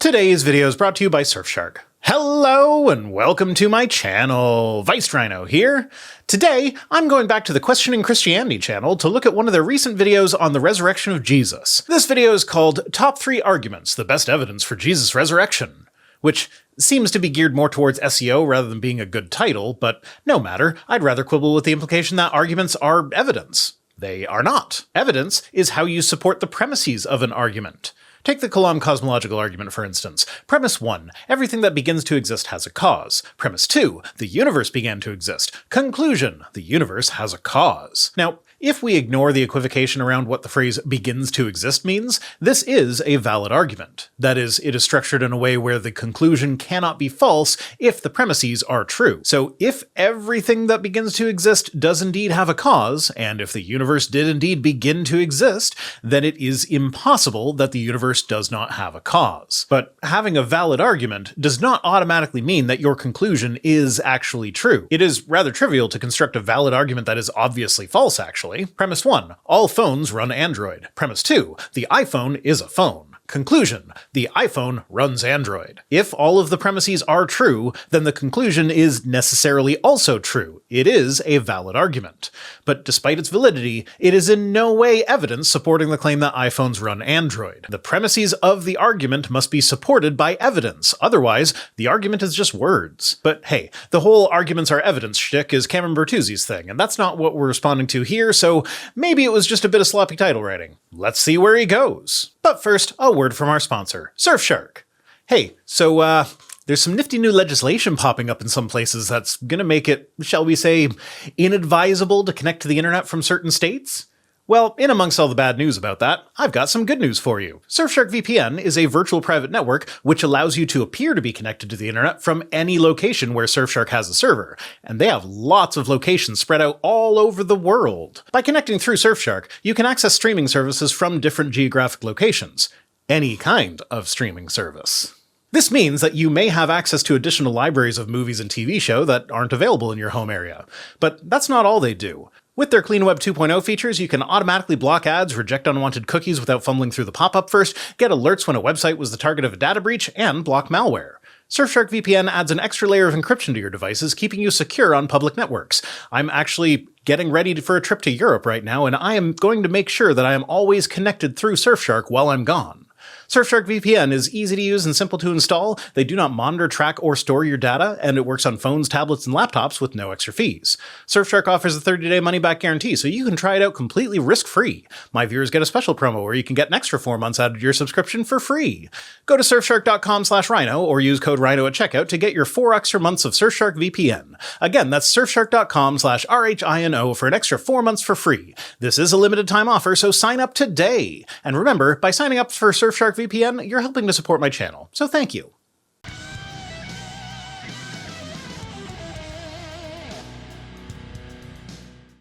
Today's video is brought to you by Surfshark. Hello and welcome to my channel, Rhino here. Today, I'm going back to the Questioning Christianity channel to look at one of their recent videos on the resurrection of Jesus. This video is called Top 3 Arguments, the Best Evidence for Jesus' Resurrection, which seems to be geared more towards SEO rather than being a good title, but no matter, I'd rather quibble with the implication that arguments are evidence. They are not. Evidence is how you support the premises of an argument. Take the Kalam cosmological argument, for instance. Premise 1, everything that begins to exist has a cause. Premise 2, the universe began to exist. Conclusion, the universe has a cause. Now, if we ignore the equivocation around what the phrase begins to exist means, this is a valid argument. That is, it is structured in a way where the conclusion cannot be false if the premises are true. So if everything that begins to exist does indeed have a cause, and if the universe did indeed begin to exist, then it is impossible that the universe does not have a cause. But having a valid argument does not automatically mean that your conclusion is actually true. It is rather trivial to construct a valid argument that is obviously false, actually. Premise 1, all phones run Android. Premise 2, the iPhone is a phone. Conclusion, the iPhone runs Android. If all of the premises are true, then the conclusion is necessarily also true. It is a valid argument. But despite its validity, it is in no way evidence supporting the claim that iPhones run Android. The premises of the argument must be supported by evidence. Otherwise, the argument is just words. But hey, the whole arguments are evidence shtick is Cameron Bertuzzi's thing, and that's not what we're responding to here, so maybe it was just a bit of sloppy title writing. Let's see where he goes. But first, a word from our sponsor, Surfshark. Hey, so there's some nifty new legislation popping up in some places that's gonna make it, shall we say, inadvisable to connect to the internet from certain states? Well, in amongst all the bad news about that, I've got some good news for you. Surfshark VPN is a virtual private network which allows you to appear to be connected to the internet from any location where Surfshark has a server, and they have lots of locations spread out all over the world. By connecting through Surfshark, you can access streaming services from different geographic locations. Any kind of streaming service. This means that you may have access to additional libraries of movies and TV shows that aren't available in your home area. But that's not all they do. With their Clean Web 2.0 features, you can automatically block ads, reject unwanted cookies without fumbling through the pop-up first, get alerts when a website was the target of a data breach, and block malware. Surfshark VPN adds an extra layer of encryption to your devices, keeping you secure on public networks. I'm actually getting ready for a trip to Europe right now, and I am going to make sure that I am always connected through Surfshark while I'm gone. Surfshark VPN is easy to use and simple to install. They do not monitor, track, or store your data, and it works on phones, tablets, and laptops with no extra fees. Surfshark offers a 30-day money-back guarantee, so you can try it out completely risk-free. My viewers get a special promo where you can get an extra 4 months added to your subscription for free. Go to surfshark.com/rhino or use code Rhino at checkout to get your 4 extra months of Surfshark VPN. Again, that's surfshark.com/RHINO for an extra 4 months for free. This is a limited time offer, so sign up today. And remember, by signing up for Surfshark VPN, you're helping to support my channel, so thank you.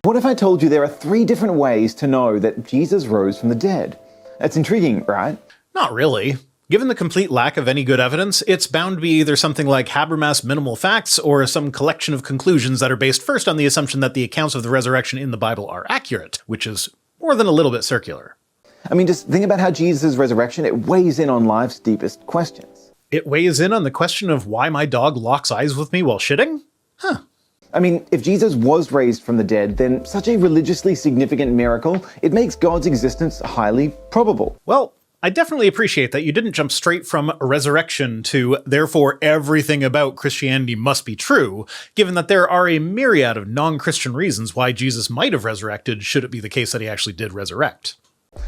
What if I told you there are 3 different ways to know that Jesus rose from the dead? That's intriguing, right? Not really. Given the complete lack of any good evidence, it's bound to be either something like Habermas' minimal facts or some collection of conclusions that are based first on the assumption that the accounts of the resurrection in the Bible are accurate, which is more than a little bit circular. I mean, just think about how Jesus' resurrection, it weighs in on life's deepest questions. It weighs in on the question of why my dog locks eyes with me while shitting? Huh. I mean, if Jesus was raised from the dead, then such a religiously significant miracle, it makes God's existence highly probable. Well, I definitely appreciate that you didn't jump straight from resurrection to therefore everything about Christianity must be true, given that there are a myriad of non-Christian reasons why Jesus might have resurrected should it be the case that he actually did resurrect.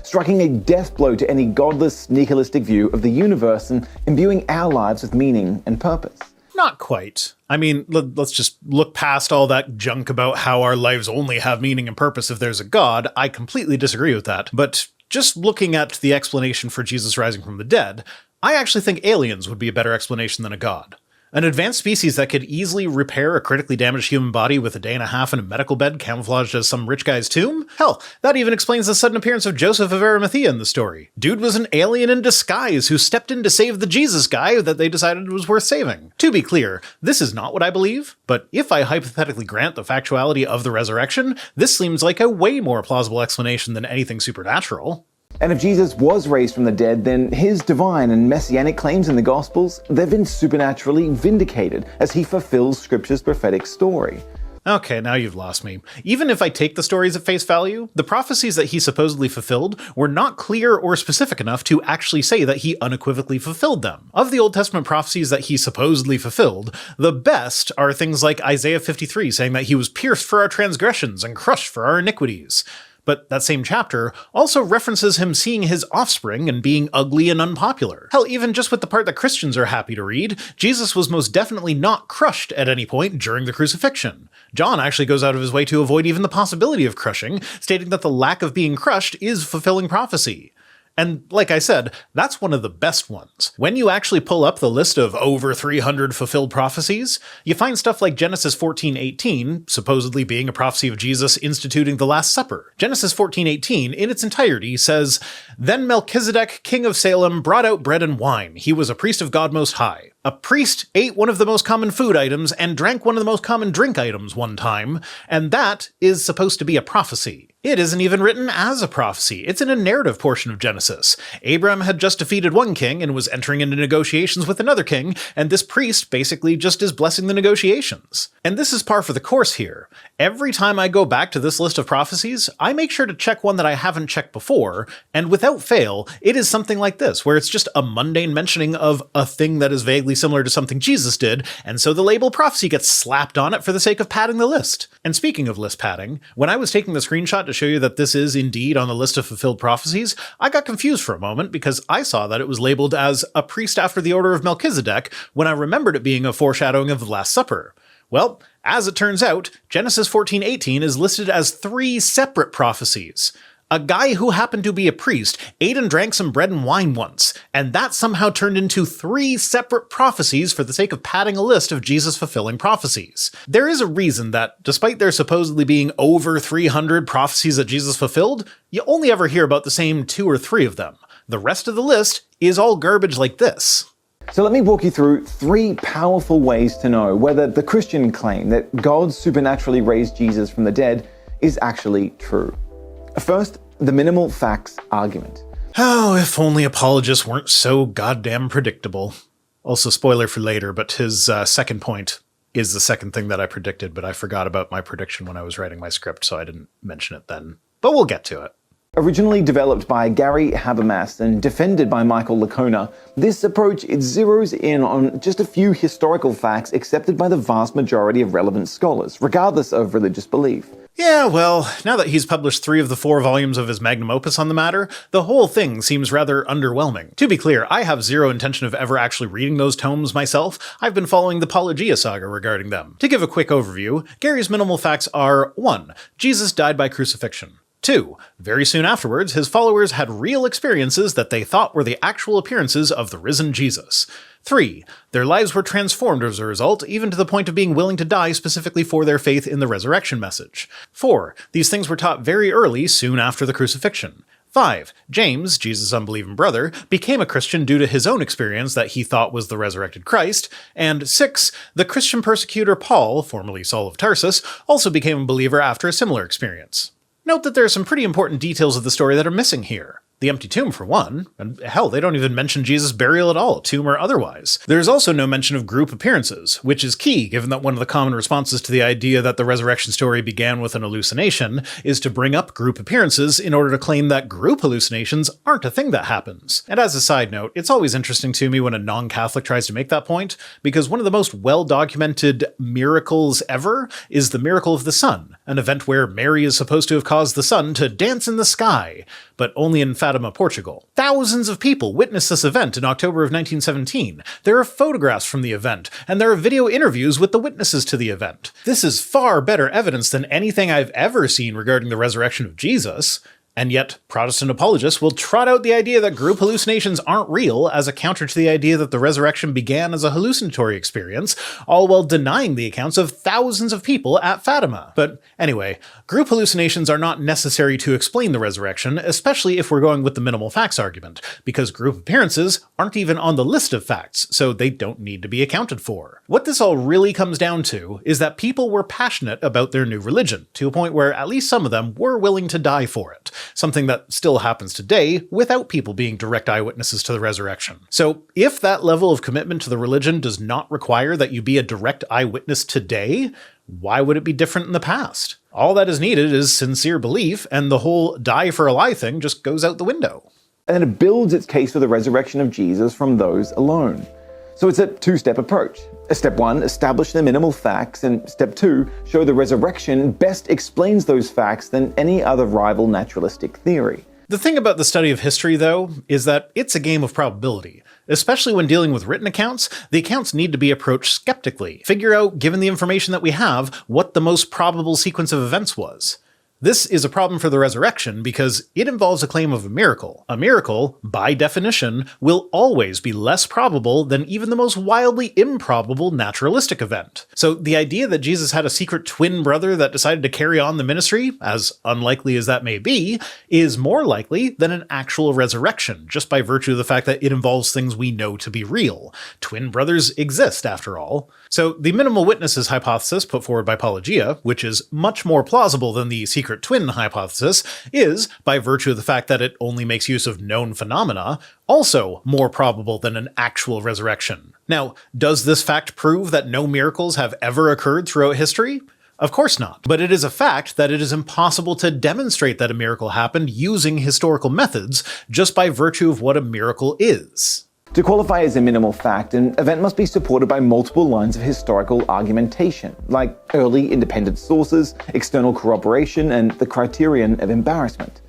Striking a death blow to any godless, nihilistic view of the universe and imbuing our lives with meaning and purpose. Not quite. I mean, let's just look past all that junk about how our lives only have meaning and purpose if there's a God. I completely disagree with that. But just looking at the explanation for Jesus rising from the dead, I actually think aliens would be a better explanation than a God. An advanced species that could easily repair a critically damaged human body with a day and a half in a medical bed camouflaged as some rich guy's tomb? Hell, that even explains the sudden appearance of Joseph of Arimathea in the story. Dude was an alien in disguise who stepped in to save the Jesus guy that they decided was worth saving. To be clear, this is not what I believe, but if I hypothetically grant the factuality of the resurrection, this seems like a way more plausible explanation than anything supernatural. And if Jesus was raised from the dead, then his divine and messianic claims in the Gospels, they've been supernaturally vindicated as he fulfills Scripture's prophetic story. Okay, now you've lost me. Even if I take the stories at face value, the prophecies that he supposedly fulfilled were not clear or specific enough to actually say that he unequivocally fulfilled them. Of the Old Testament prophecies that he supposedly fulfilled, the best are things like Isaiah 53 saying that he was pierced for our transgressions and crushed for our iniquities. But that same chapter also references him seeing his offspring and being ugly and unpopular. Hell, even just with the part that Christians are happy to read, Jesus was most definitely not crushed at any point during the crucifixion. John actually goes out of his way to avoid even the possibility of crushing, stating that the lack of being crushed is fulfilling prophecy. And like I said, that's one of the best ones. When you actually pull up the list of over 300 fulfilled prophecies, you find stuff like Genesis 14:18, supposedly being a prophecy of Jesus instituting the Last Supper. Genesis 14:18, in its entirety, says, "Then Melchizedek, king of Salem, brought out bread and wine. He was a priest of God Most High." A priest ate one of the most common food items and drank one of the most common drink items one time, and that is supposed to be a prophecy. It isn't even written as a prophecy, it's in a narrative portion of Genesis. Abraham had just defeated one king and was entering into negotiations with another king, and this priest basically just is blessing the negotiations. And this is par for the course here. Every time I go back to this list of prophecies, I make sure to check one that I haven't checked before, and without fail, it is something like this, where it's just a mundane mentioning of a thing that is vaguely similar to something Jesus did, and so the label prophecy gets slapped on it for the sake of padding the list. And speaking of list padding, when I was taking the screenshot to show you that this is indeed on the list of fulfilled prophecies, I got confused for a moment because I saw that it was labeled as a priest after the order of Melchizedek when I remembered it being a foreshadowing of the Last Supper. Well, as it turns out, Genesis 14:18 is listed as 3 separate prophecies. A guy who happened to be a priest ate and drank some bread and wine once, and that somehow turned into 3 separate prophecies for the sake of padding a list of Jesus fulfilling prophecies. There is a reason that, despite there supposedly being over 300 prophecies that Jesus fulfilled, you only ever hear about the same 2 or 3 of them. The rest of the list is all garbage like this. So let me walk you through 3 powerful ways to know whether the Christian claim that God supernaturally raised Jesus from the dead is actually true. First, the minimal facts argument. Oh, if only apologists weren't so goddamn predictable. Also, spoiler for later, but his second point is the second thing that I predicted, but I forgot about my prediction when I was writing my script, so I didn't mention it then. But we'll get to it. Originally developed by Gary Habermas and defended by Michael Licona, this approach zeroes in on just a few historical facts accepted by the vast majority of relevant scholars, regardless of religious belief. Yeah, well, now that he's published 3 of the 4 volumes of his magnum opus on the matter, the whole thing seems rather underwhelming. To be clear, I have zero intention of ever actually reading those tomes myself. I've been following the Apologia saga regarding them. To give a quick overview, Gary's minimal facts are 1. Jesus died by crucifixion. 2. Very soon afterwards, his followers had real experiences that they thought were the actual appearances of the risen Jesus. 3. Their lives were transformed as a result, even to the point of being willing to die specifically for their faith in the resurrection message. 4. These things were taught very early, soon after the crucifixion. 5. James, Jesus' unbelieving brother, became a Christian due to his own experience that he thought was the resurrected Christ. And 6. The Christian persecutor Paul, formerly Saul of Tarsus, also became a believer after a similar experience. Note that there are some pretty important details of the story that are missing here. The empty tomb, for one, and hell, they don't even mention Jesus' burial at all, tomb or otherwise. There's also no mention of group appearances, which is key given that one of the common responses to the idea that the resurrection story began with an hallucination is to bring up group appearances in order to claim that group hallucinations aren't a thing that happens. And as a side note, it's always interesting to me when a non-Catholic tries to make that point, because one of the most well-documented miracles ever is the miracle of the sun, an event where Mary is supposed to have caused the sun to dance in the sky, but only in Fatima, Portugal. Thousands of people witnessed this event in October of 1917. There are photographs from the event, and there are video interviews with the witnesses to the event. This is far better evidence than anything I've ever seen regarding the resurrection of Jesus. And yet, Protestant apologists will trot out the idea that group hallucinations aren't real as a counter to the idea that the resurrection began as a hallucinatory experience, all while denying the accounts of thousands of people at Fatima. But anyway, group hallucinations are not necessary to explain the resurrection, especially if we're going with the minimal facts argument, because group appearances aren't even on the list of facts, so they don't need to be accounted for. What this all really comes down to is that people were passionate about their new religion, to a point where at least some of them were willing to die for it. something that still happens today without people being direct eyewitnesses to the resurrection. So if that level of commitment to the religion does not require that you be a direct eyewitness today, why would it be different in the past? All that is needed is sincere belief, and the whole die for a lie thing just goes out the window. And then it builds its case for the resurrection of Jesus from those alone. So it's a two-step approach. Step 1, establish the minimal facts, and Step 2, show the resurrection best explains those facts than any other rival naturalistic theory. The thing about the study of history, though, is that it's a game of probability. Especially when dealing with written accounts, the accounts need to be approached skeptically. Figure out, given the information that we have, what the most probable sequence of events was. This is a problem for the resurrection because it involves a claim of a miracle. A miracle, by definition, will always be less probable than even the most wildly improbable naturalistic event. So the idea that Jesus had a secret twin brother that decided to carry on the ministry, as unlikely as that may be, is more likely than an actual resurrection, just by virtue of the fact that it involves things we know to be real. Twin brothers exist, after all. So the minimal witnesses hypothesis put forward by Apologia, which is much more plausible than the secret twin hypothesis, is, by virtue of the fact that it only makes use of known phenomena, also more probable than an actual resurrection. Now, does this fact prove that no miracles have ever occurred throughout history? Of course not, but it is a fact that it is impossible to demonstrate that a miracle happened using historical methods just by virtue of what a miracle is. To qualify as a minimal fact, an event must be supported by multiple lines of historical argumentation, like early independent sources, external corroboration, and the criterion of embarrassment.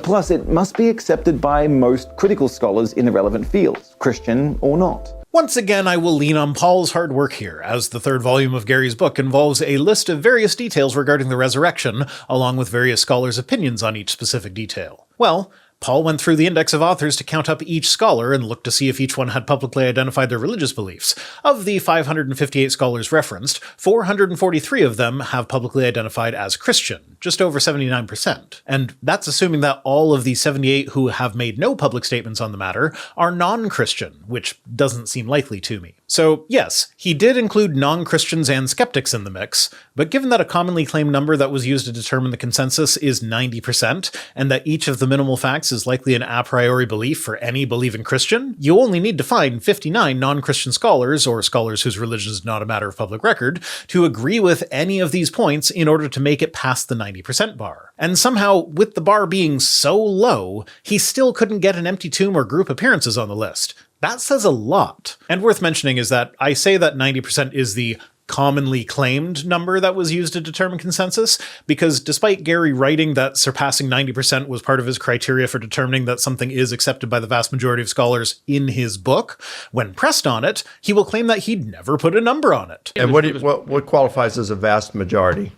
Plus, it must be accepted by most critical scholars in the relevant fields, Christian or not. Once again, I will lean on Paul's hard work here, as the third volume of Gary's book involves a list of various details regarding the resurrection, along with various scholars' opinions on each specific detail. Well, Paul went through the index of authors to count up each scholar and look to see if each one had publicly identified their religious beliefs. Of the 558 scholars referenced, 443 of them have publicly identified as Christian, just over 79%. And that's assuming that all of the 78 who have made no public statements on the matter are non-Christian, which doesn't seem likely to me. So yes, he did include non-Christians and skeptics in the mix, but given that a commonly claimed number that was used to determine the consensus is 90%, and that each of the minimal facts is likely an a priori belief for any believing Christian, you only need to find 59 non-Christian scholars, or scholars whose religion is not a matter of public record, to agree with any of these points in order to make it past the 90% bar. And somehow, with the bar being so low, he still couldn't get an empty tomb or group appearances on the list. That says a lot. And worth mentioning is that I say that 90% is the commonly claimed number that was used to determine consensus, because despite Gary writing that surpassing 90% was part of his criteria for determining that something is accepted by the vast majority of scholars in his book, when pressed on it, he will claim that he'd never put a number on it. And what qualifies as a vast majority?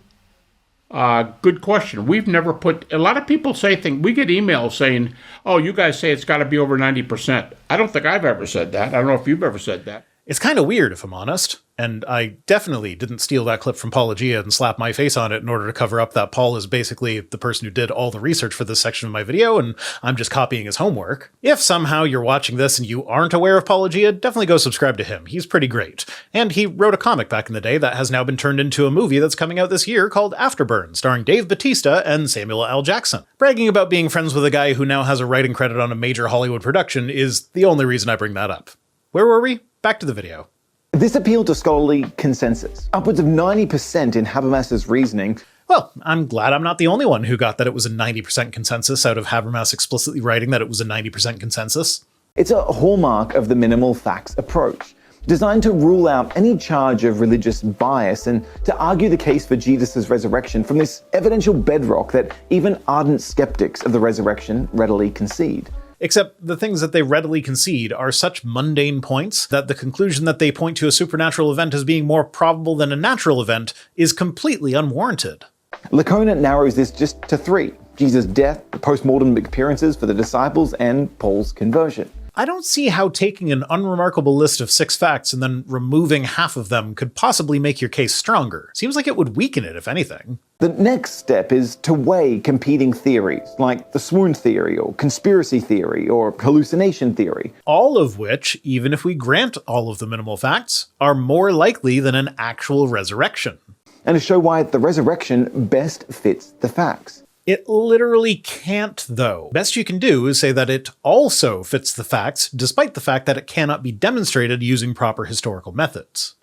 Good question. We've never put, a lot of people say things, we get emails saying, oh, you guys say it's got to be over 90%. I don't think I've ever said that. I don't know if you've ever said that. It's kind of weird, if I'm honest. And I definitely didn't steal that clip from Apologia and slap my face on it in order to cover up that Paul is basically the person who did all the research for this section of my video, and I'm just copying his homework. If somehow you're watching this and you aren't aware of Apologia, definitely go subscribe to him. He's pretty great. And he wrote a comic back in the day that has now been turned into a movie that's coming out this year called Afterburn, starring Dave Bautista and Samuel L. Jackson. Bragging about being friends with a guy who now has a writing credit on a major Hollywood production is the only reason I bring that up. Where were we? Back to the video. This appealed to scholarly consensus. Upwards of 90% in Habermas's reasoning. Well, I'm glad I'm not the only one who got that it was a 90% consensus out of Habermas explicitly writing that it was a 90% consensus. It's a hallmark of the minimal facts approach, designed to rule out any charge of religious bias and to argue the case for Jesus' resurrection from this evidential bedrock that even ardent skeptics of the resurrection readily concede. Except the things that they readily concede are such mundane points that the conclusion that they point to a supernatural event as being more probable than a natural event is completely unwarranted. Licona narrows this just to three: Jesus' death, the post-mortem appearances for the disciples, and Paul's conversion. I don't see how taking an unremarkable list of 6 facts and then removing half of them could possibly make your case stronger. Seems like it would weaken it, if anything. The next step is to weigh competing theories, like the swoon theory, or conspiracy theory, or hallucination theory. All of which, even if we grant all of the minimal facts, are more likely than an actual resurrection. And to show why the resurrection best fits the facts. It literally can't, though. Best you can do is say that it also fits the facts, despite the fact that it cannot be demonstrated using proper historical methods.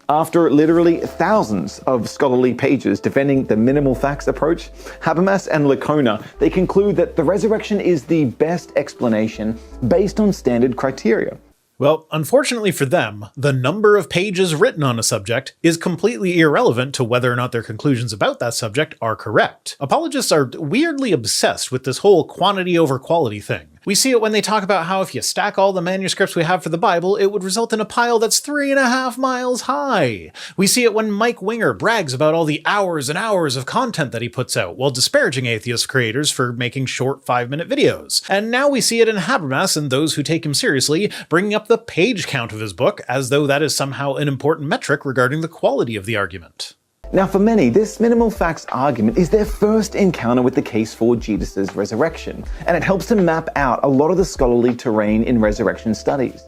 After literally thousands of scholarly pages defending the minimal facts approach, Habermas and Licona, they conclude that the resurrection is the best explanation based on standard criteria. Well, unfortunately for them, the number of pages written on a subject is completely irrelevant to whether or not their conclusions about that subject are correct. Apologists are weirdly obsessed with this whole quantity over quality thing. We see it when they talk about how if you stack all the manuscripts we have for the Bible, it would result in a pile that's 3.5 miles high. We see it when Mike Winger brags about all the hours and hours of content that he puts out, while disparaging atheist creators for making short 5-minute videos. And now we see it in Habermas and those who take him seriously, bringing up the page count of his book as though that is somehow an important metric regarding the quality of the argument. Now for many, this minimal facts argument is their first encounter with the case for Jesus' resurrection, and it helps to map out a lot of the scholarly terrain in resurrection studies.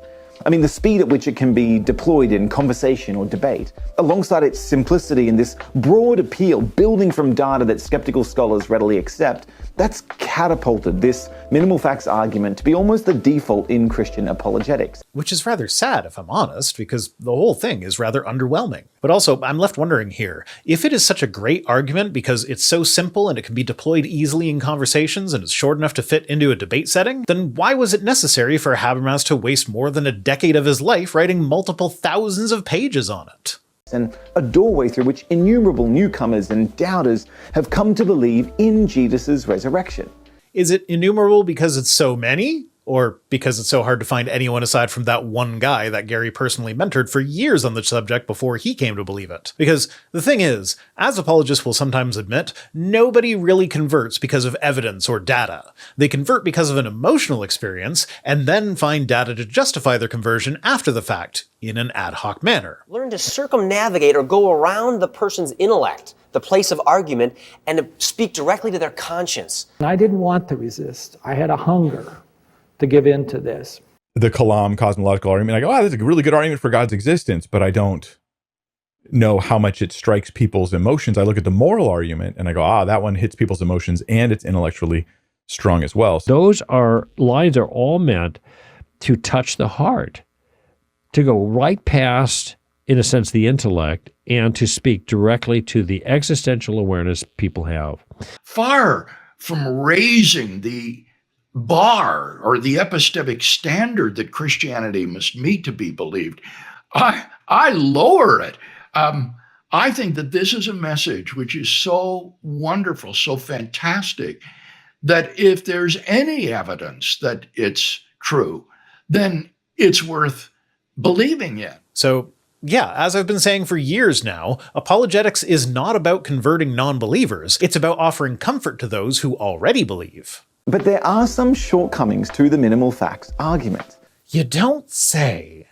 I mean, the speed at which it can be deployed in conversation or debate, alongside its simplicity and this broad appeal building from data that skeptical scholars readily accept, that's catapulted this minimal facts argument to be almost the default in Christian apologetics. Which is rather sad, if I'm honest, because the whole thing is rather underwhelming. But also, I'm left wondering here, if it is such a great argument because it's so simple and it can be deployed easily in conversations and it's short enough to fit into a debate setting, then why was it necessary for Habermas to waste more than a decade of his life writing multiple thousands of pages on it? And a doorway through which innumerable newcomers and doubters have come to believe in Jesus' resurrection. Is it innumerable because it's so many? Or because it's so hard to find anyone aside from that one guy that Gary personally mentored for years on the subject before he came to believe it? Because the thing is, as apologists will sometimes admit, nobody really converts because of evidence or data. They convert because of an emotional experience, and then find data to justify their conversion after the fact, in an ad hoc manner. Learn to circumnavigate or go around the person's intellect, the place of argument, and to speak directly to their conscience. I didn't want to resist. I had a hunger to give in to this. The Kalam cosmological argument, I go, oh, that's a really good argument for God's existence, but I don't know how much it strikes people's emotions. I look at the moral argument and I go, that one hits people's emotions and it's intellectually strong as well. Those lines are all meant to touch the heart, to go right past, in a sense, the intellect, and to speak directly to the existential awareness people have. Far from raising the bar or the epistemic standard that Christianity must meet to be believed, I lower it. I think that this is a message which is so wonderful, so fantastic, that if there's any evidence that it's true, then it's worth believing in. So, yeah, as I've been saying for years now, apologetics is not about converting non-believers. It's about offering comfort to those who already believe. But there are some shortcomings to the minimal facts argument. You don't say.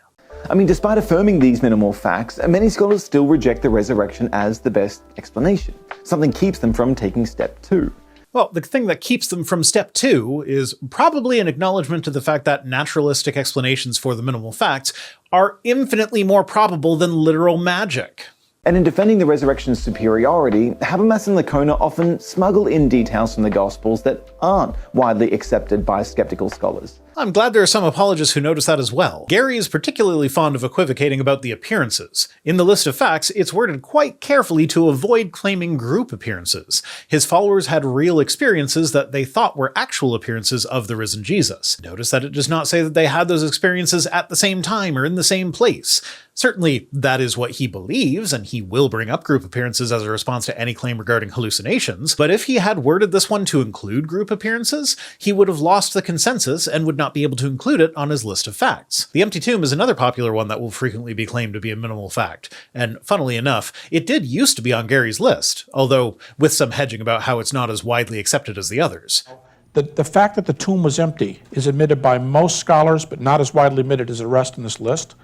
I mean, despite affirming these minimal facts, many scholars still reject the resurrection as the best explanation. Something keeps them from taking step 2. Well, the thing that keeps them from step 2 is probably an acknowledgement to the fact that naturalistic explanations for the minimal facts are infinitely more probable than literal magic. And in defending the resurrection's superiority, Habermas and Licona often smuggle in details from the Gospels that aren't widely accepted by skeptical scholars. I'm glad there are some apologists who notice that as well. Gary is particularly fond of equivocating about the appearances. In the list of facts, it's worded quite carefully to avoid claiming group appearances. His followers had real experiences that they thought were actual appearances of the risen Jesus. Notice that it does not say that they had those experiences at the same time or in the same place. Certainly, that is what he believes, and he will bring up group appearances as a response to any claim regarding hallucinations, but if he had worded this one to include group appearances, he would have lost the consensus and would not be able to include it on his list of facts. The empty tomb is another popular one that will frequently be claimed to be a minimal fact, and funnily enough, it did used to be on Gary's list, although with some hedging about how it's not as widely accepted as the others. The fact that the tomb was empty is admitted by most scholars, but not as widely admitted as the rest in this list.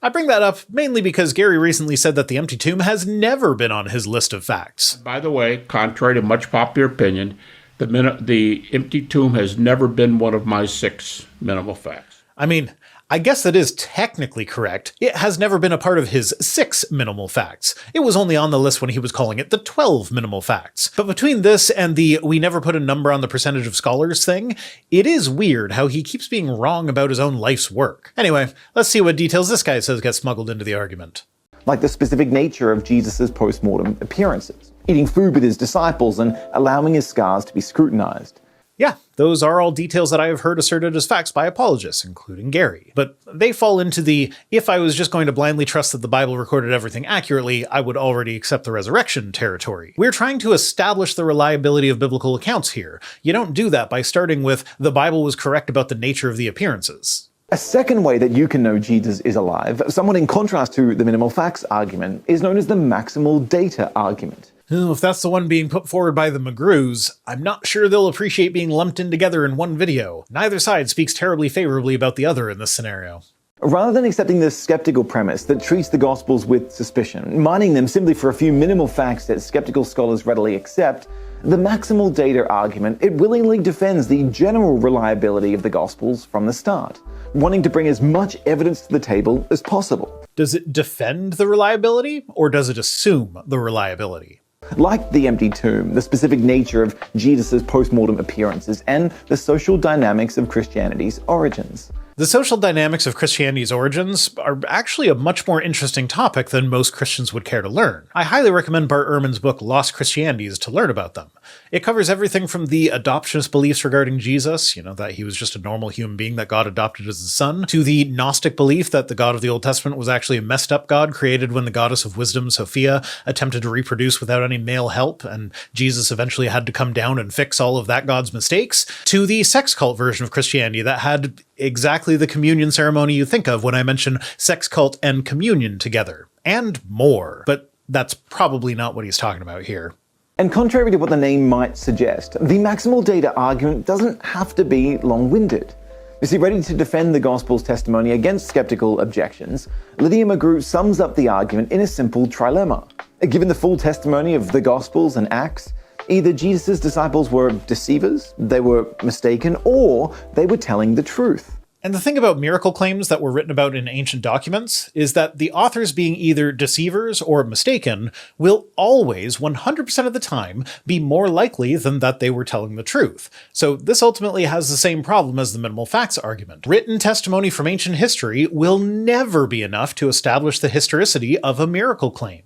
I bring that up mainly because Gary recently said that the empty tomb has never been on his list of facts. By the way, contrary to much popular opinion, the empty tomb has never been one of my 6 minimal facts. I mean, I guess that is technically correct. It has never been a part of his 6 minimal facts. It was only on the list when he was calling it the 12 minimal facts. But between this and the we never put a number on the percentage of scholars thing, it is weird how he keeps being wrong about his own life's work. Anyway, let's see what details this guy says get smuggled into the argument. Like the specific nature of Jesus' post-mortem appearances, eating food with his disciples and allowing his scars to be scrutinized. Yeah, those are all details that I have heard asserted as facts by apologists, including Gary. But they fall into the, if I was just going to blindly trust that the Bible recorded everything accurately, I would already accept the resurrection territory. We're trying to establish the reliability of biblical accounts here. You don't do that by starting with, the Bible was correct about the nature of the appearances. A second way that you can know Jesus is alive, somewhat in contrast to the minimal facts argument, is known as the maximal data argument. If that's the one being put forward by the McGrews, I'm not sure they'll appreciate being lumped in together in one video. Neither side speaks terribly favorably about the other in this scenario. Rather than accepting the skeptical premise that treats the Gospels with suspicion, mining them simply for a few minimal facts that skeptical scholars readily accept, the maximal data argument, it willingly defends the general reliability of the Gospels from the start, wanting to bring as much evidence to the table as possible. Does it defend the reliability, or does it assume the reliability? Like the empty tomb, the specific nature of Jesus' post-mortem appearances, and the social dynamics of Christianity's origins. The social dynamics of Christianity's origins are actually a much more interesting topic than most Christians would care to learn. I highly recommend Bart Ehrman's book Lost Christianities to learn about them. It covers everything from the adoptionist beliefs regarding Jesus, that he was just a normal human being that God adopted as his son, to the Gnostic belief that the God of the Old Testament was actually a messed up God created when the goddess of wisdom, Sophia, attempted to reproduce without any male help, and Jesus eventually had to come down and fix all of that God's mistakes, to the sex cult version of Christianity that had exactly the communion ceremony you think of when I mention sex cult and communion together, and more. But that's probably not what he's talking about here. And contrary to what the name might suggest, the maximal data argument doesn't have to be long-winded. You see, ready to defend the Gospel's testimony against skeptical objections, Lydia McGrew sums up the argument in a simple trilemma. Given the full testimony of the Gospels and Acts, either Jesus' disciples were deceivers, they were mistaken, or they were telling the truth. And the thing about miracle claims that were written about in ancient documents is that the authors being either deceivers or mistaken will always, 100% of the time, be more likely than that they were telling the truth. So this ultimately has the same problem as the minimal facts argument. Written testimony from ancient history will never be enough to establish the historicity of a miracle claim.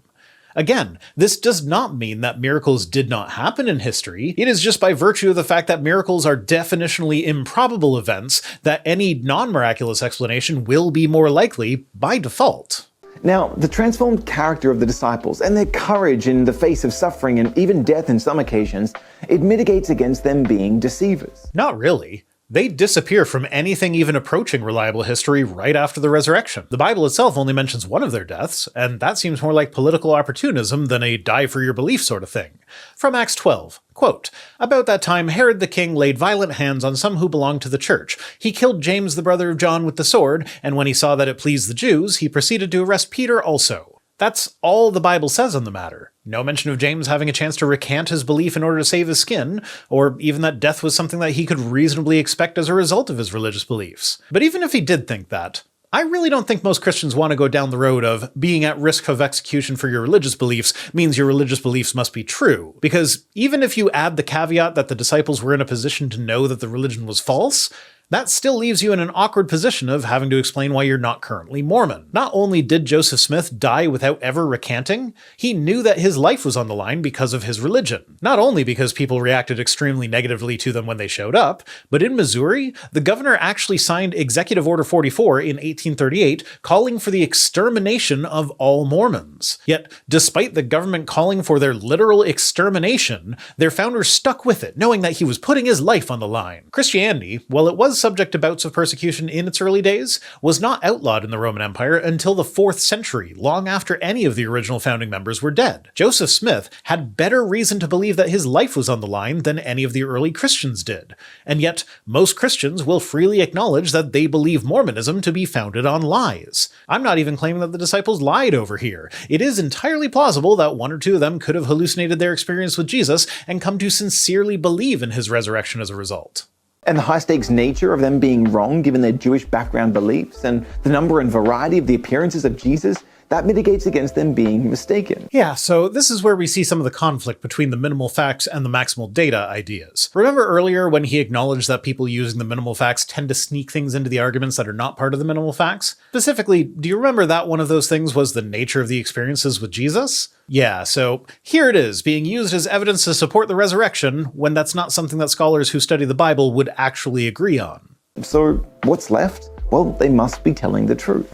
Again, this does not mean that miracles did not happen in history. It is just by virtue of the fact that miracles are definitionally improbable events that any non-miraculous explanation will be more likely by default. Now, the transformed character of the disciples and their courage in the face of suffering and even death in some occasions, it mitigates against them being deceivers. Not really. They disappear from anything even approaching reliable history right after the resurrection. The Bible itself only mentions one of their deaths, and that seems more like political opportunism than a die for your belief sort of thing. From Acts 12, quote, "About that time Herod the king laid violent hands on some who belonged to the church. He killed James the brother of John with the sword, and when he saw that it pleased the Jews, he proceeded to arrest Peter also." That's all the Bible says on the matter. No mention of James having a chance to recant his belief in order to save his skin, or even that death was something that he could reasonably expect as a result of his religious beliefs. But even if he did think that, I really don't think most Christians want to go down the road of being at risk of execution for your religious beliefs means your religious beliefs must be true. Because even if you add the caveat that the disciples were in a position to know that the religion was false, that still leaves you in an awkward position of having to explain why you're not currently Mormon. Not only did Joseph Smith die without ever recanting, he knew that his life was on the line because of his religion. Not only because people reacted extremely negatively to them when they showed up, but in Missouri, the governor actually signed Executive Order 44 in 1838 calling for the extermination of all Mormons. Yet, despite the government calling for their literal extermination, their founder stuck with it, knowing that he was putting his life on the line. Christianity, while it was subject to bouts of persecution in its early days, was not outlawed in the Roman Empire until the 4th century, long after any of the original founding members were dead. Joseph Smith had better reason to believe that his life was on the line than any of the early Christians did. And yet, most Christians will freely acknowledge that they believe Mormonism to be founded on lies. I'm not even claiming that the disciples lied over here. It is entirely plausible that one or two of them could have hallucinated their experience with Jesus and come to sincerely believe in his resurrection as a result. And the high-stakes nature of them being wrong given their Jewish background beliefs and the number and variety of the appearances of Jesus, that mitigates against them being mistaken. Yeah, so this is where we see some of the conflict between the minimal facts and the maximal data ideas. Remember earlier when he acknowledged that people using the minimal facts tend to sneak things into the arguments that are not part of the minimal facts? Specifically, do you remember that one of those things was the nature of the experiences with Jesus? Yeah, so here it is, being used as evidence to support the resurrection when that's not something that scholars who study the Bible would actually agree on. So what's left? Well, they must be telling the truth.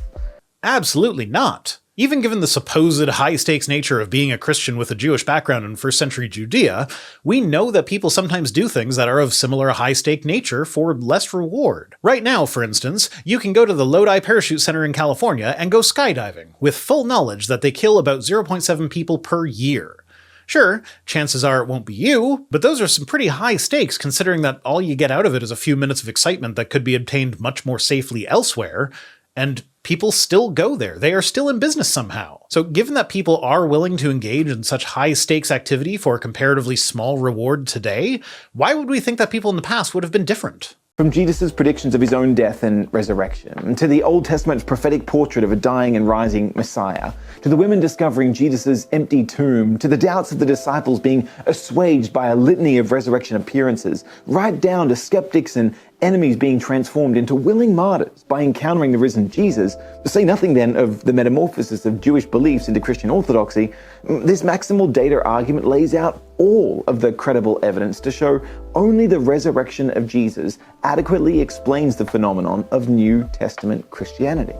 Absolutely not. Even given the supposed high-stakes nature of being a Christian with a Jewish background in first-century Judea, we know that people sometimes do things that are of similar high-stake nature for less reward. Right now, for instance, you can go to the Lodi Parachute Center in California and go skydiving, with full knowledge that they kill about 0.7 people per year. Sure, chances are it won't be you, but those are some pretty high stakes considering that all you get out of it is a few minutes of excitement that could be obtained much more safely elsewhere, and people still go there. They are still in business somehow. So given that people are willing to engage in such high-stakes activity for a comparatively small reward today, why would we think that people in the past would have been different? From Jesus' predictions of his own death and resurrection, to the Old Testament's prophetic portrait of a dying and rising Messiah, to the women discovering Jesus' empty tomb, to the doubts of the disciples being assuaged by a litany of resurrection appearances, right down to skeptics and enemies being transformed into willing martyrs by encountering the risen Jesus, to say nothing then of the metamorphosis of Jewish beliefs into Christian orthodoxy, this maximal data argument lays out all of the credible evidence to show only the resurrection of Jesus adequately explains the phenomenon of New Testament Christianity.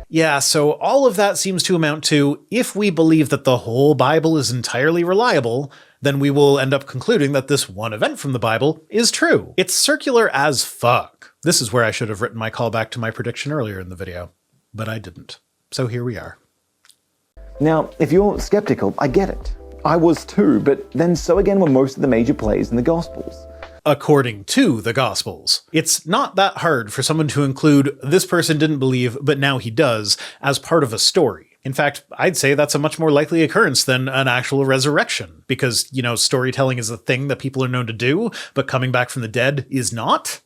Yeah, so all of that seems to amount to, if we believe that the whole Bible is entirely reliable, then we will end up concluding that this one event from the Bible is true. It's circular as fuck. This is where I should have written my callback to my prediction earlier in the video, but I didn't. So here we are. Now, if you're skeptical, I get it. I was too, but then so again were most of the major plays in the Gospels. According to the Gospels. It's not that hard for someone to include "this person didn't believe, but now he does" as part of a story. In fact, I'd say that's a much more likely occurrence than an actual resurrection, because, storytelling is a thing that people are known to do, but coming back from the dead is not.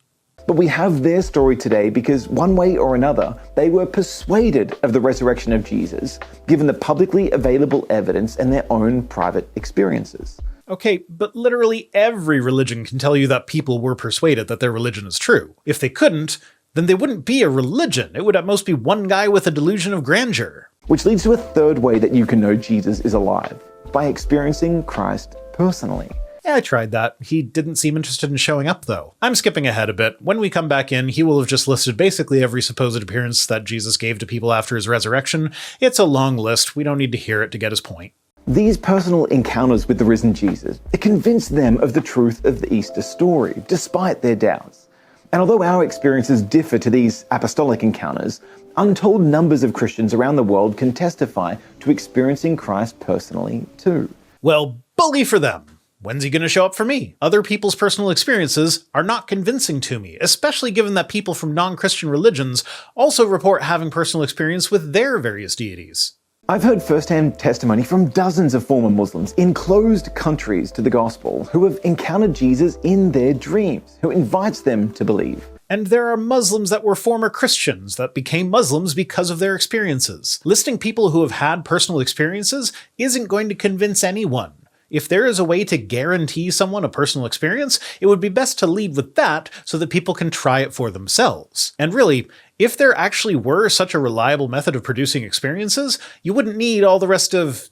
But we have their story today because one way or another, they were persuaded of the resurrection of Jesus, given the publicly available evidence and their own private experiences. Okay, but literally every religion can tell you that people were persuaded that their religion is true. If they couldn't, then they wouldn't be a religion. It would at most be one guy with a delusion of grandeur. Which leads to a third way that you can know Jesus is alive, by experiencing Christ personally. Yeah, I tried that. He didn't seem interested in showing up, though. I'm skipping ahead a bit. When we come back in, he will have just listed basically every supposed appearance that Jesus gave to people after his resurrection. It's a long list. We don't need to hear it to get his point. These personal encounters with the risen Jesus, it convinced them of the truth of the Easter story, despite their doubts. And although our experiences differ to these apostolic encounters, untold numbers of Christians around the world can testify to experiencing Christ personally too. Well, bully for them. When's he going to show up for me? Other people's personal experiences are not convincing to me, especially given that people from non-Christian religions also report having personal experience with their various deities. I've heard firsthand testimony from dozens of former Muslims in closed countries to the gospel who have encountered Jesus in their dreams, who invites them to believe. And there are Muslims that were former Christians that became Muslims because of their experiences. Listing people who have had personal experiences isn't going to convince anyone. If there is a way to guarantee someone a personal experience, it would be best to lead with that so that people can try it for themselves. And really, if there actually were such a reliable method of producing experiences, you wouldn't need all the rest of,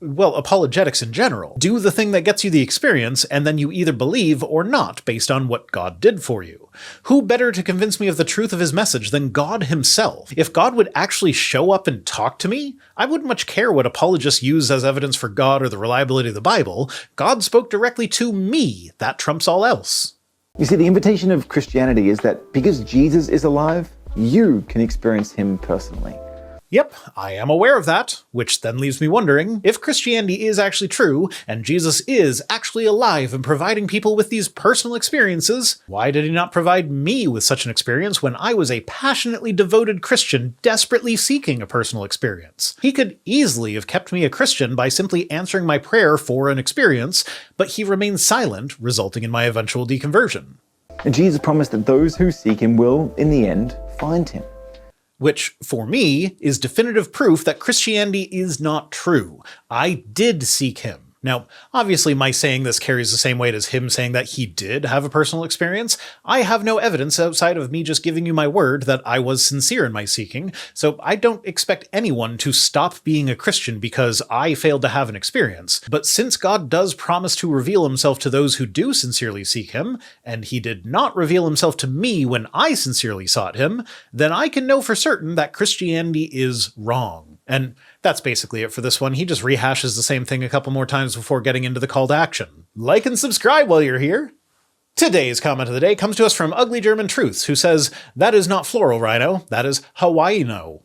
apologetics in general. Do the thing that gets you the experience, and then you either believe or not based on what God did for you. Who better to convince me of the truth of his message than God himself? If God would actually show up and talk to me, I wouldn't much care what apologists use as evidence for God or the reliability of the Bible. God spoke directly to me. That trumps all else. You see, the invitation of Christianity is that because Jesus is alive, you can experience him personally. Yep, I am aware of that, which then leaves me wondering, if Christianity is actually true, and Jesus is actually alive and providing people with these personal experiences, why did he not provide me with such an experience when I was a passionately devoted Christian desperately seeking a personal experience? He could easily have kept me a Christian by simply answering my prayer for an experience, but he remained silent, resulting in my eventual deconversion. And Jesus promised that those who seek him will, in the end, find him. Which, for me, is definitive proof that Christianity is not true. I did seek him. Now, obviously my saying this carries the same weight as him saying that he did have a personal experience. I have no evidence outside of me just giving you my word that I was sincere in my seeking, so I don't expect anyone to stop being a Christian because I failed to have an experience. But since God does promise to reveal himself to those who do sincerely seek him, and he did not reveal himself to me when I sincerely sought him, then I can know for certain that Christianity is wrong. And that's basically it for this one. He just rehashes the same thing a couple more times before getting into the call to action. Like and subscribe while you're here. Today's comment of the day comes to us from Ugly German Truths, who says, "That is not floral, Rhino. That is Hawaiiano."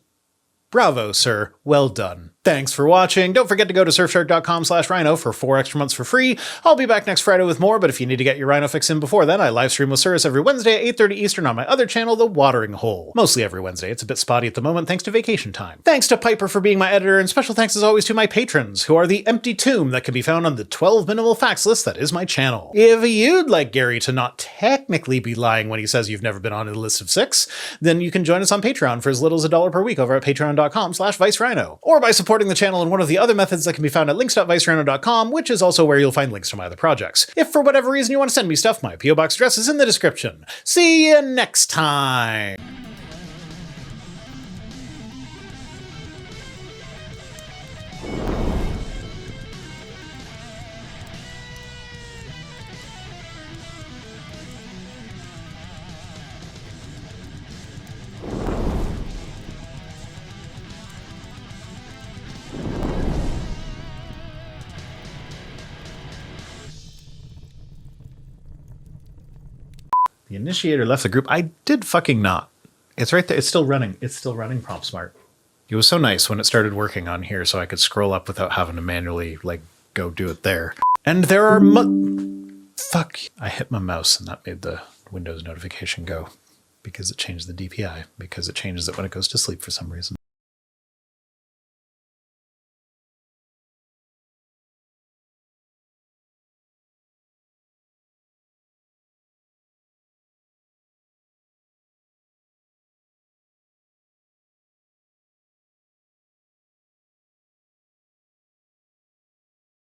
Bravo, sir. Well done. Thanks for watching. Don't forget to go to surfshark.com/rhino for 4 extra months for free. I'll be back next Friday with more, but if you need to get your Rhino fix in before then, I live stream with Cirrus every Wednesday at 8:30 Eastern on my other channel, The Watering Hole. Mostly every Wednesday. It's a bit spotty at the moment thanks to vacation time. Thanks to Piper for being my editor, and special thanks as always to my patrons, who are the empty tomb that can be found on the 12 minimal facts list that is my channel. If you'd like Gary to not technically be lying when he says you've never been on a list of 6, then you can join us on Patreon for as little as $1 per week over at patreon.com/ViceRhino, or by supporting the channel in one of the other methods that can be found at links.vicerhino.com, which is also where you'll find links to my other projects. If for whatever reason you want to send me stuff, my P.O. Box address is in the description. See you next time! The initiator left the group. I did fucking not. It's right there. It's still running. It's still running Prompt Smart. It was so nice when it started working on here so I could scroll up without having to manually, go do it there. And there are fuck. I hit my mouse and that made the Windows notification go because it changed the DPI, because it changes it when it goes to sleep for some reason.